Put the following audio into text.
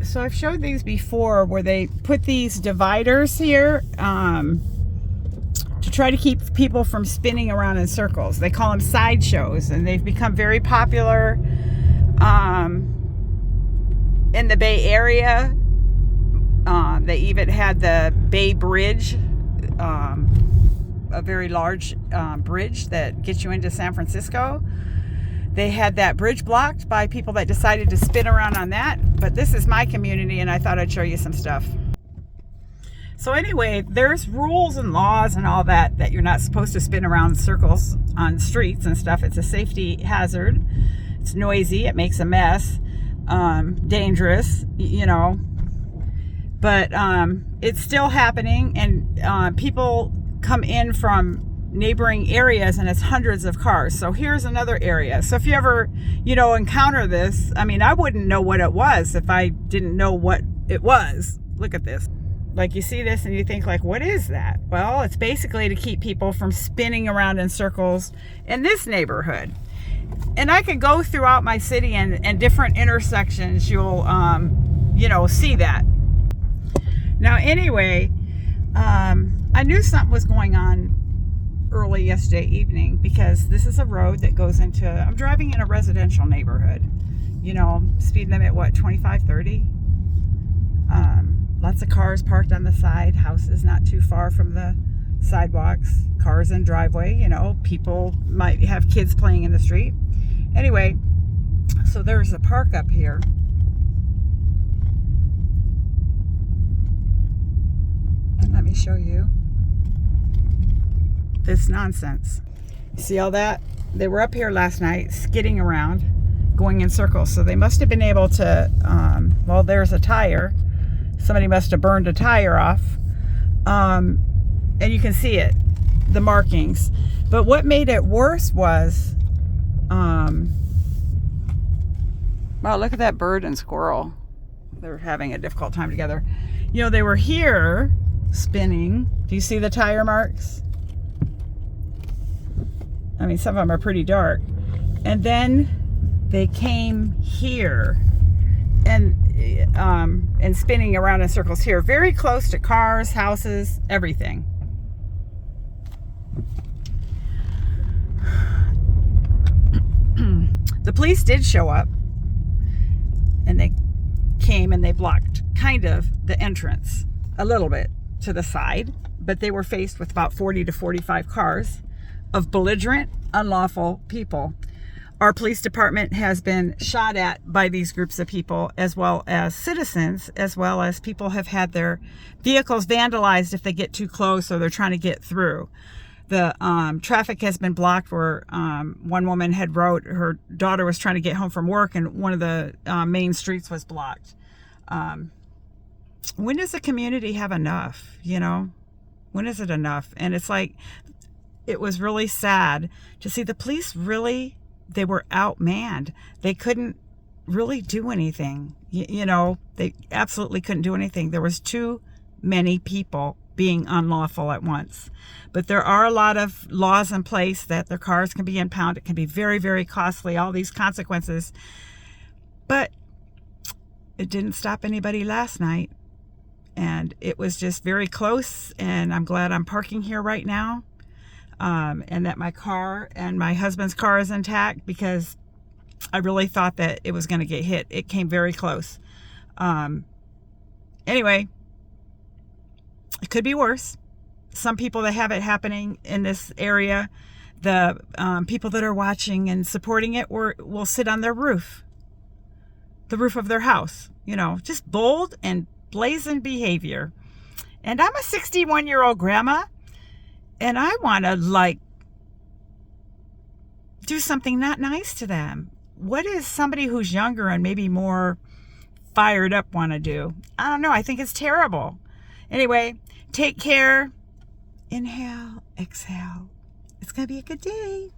So I've showed these before where they put these dividers here to try to keep people from spinning around in circles. They call them sideshows, and they've become very popular in the Bay Area. They even had the Bay Bridge, a very large bridge that gets you into San Francisco. They had that bridge blocked by people that decided to spin around on that. But this is my community, and I thought I'd show you some stuff. So anyway, there's rules and laws and all that you're not supposed to spin around in circles on streets and stuff. It's a safety hazard. It's noisy. It makes a mess. Dangerous, you know. But it's still happening, and people come in from neighboring areas, and it's hundreds of cars. So here's another area. So if you ever, encounter this, I mean, I wouldn't know what it was if I didn't know what it was. Look at this. Like, you see this and you think, like, what is that? Well, it's basically to keep people from spinning around in circles in this neighborhood. And I could go throughout my city and different intersections. You'll, see that. Now, anyway, I knew something was going on early yesterday evening, because this is a road that goes into, I'm driving in a residential neighborhood, speed limit, 25, 30. Lots of cars parked on the side, houses not too far from the sidewalks, cars in driveway, people might have kids playing in the street. Anyway, so there's a park up here. And let me show you this nonsense. See all that? They were up here last night skidding around, going in circles. So they must have been able to, there's a tire. Somebody must have burned a tire off. And you can see it, the markings. But what made it worse was, look at that bird and squirrel. They're having a difficult time together. They were here spinning. Do you see the tire marks? I mean, some of them are pretty dark. And then they came here and spinning around in circles here, very close to cars, houses, everything. The police did show up, and they came and they blocked kind of the entrance a little bit to the side, but they were faced with about 40 to 45 cars of belligerent, unlawful people. Our police department has been shot at by these groups of people, as well as citizens, as well as people have had their vehicles vandalized if they get too close or they're trying to get through. The traffic has been blocked where one woman had wrote her daughter was trying to get home from work, and one of the main streets was blocked. When does the community have enough, When is it enough? And it's like, it was really sad to see the police they were outmanned. They couldn't really do anything. They absolutely couldn't do anything. There was too many people being unlawful at once. But there are a lot of laws in place that their cars can be impounded. It can be very, very costly, all these consequences. But it didn't stop anybody last night. And it was just very close. And I'm glad I'm parking here right now. And that my car and my husband's car is intact, because I really thought that it was going to get hit. It came very close. Anyway, it could be worse. Some people that have it happening in this area, the people that are watching and supporting it will sit on their roof, the roof of their house, just bold and blazing behavior. And I'm a 61-year-old grandma. And I want to, do something not nice to them. What is somebody who's younger and maybe more fired up want to do? I don't know. I think it's terrible. Anyway, take care. Inhale, exhale. It's going to be a good day.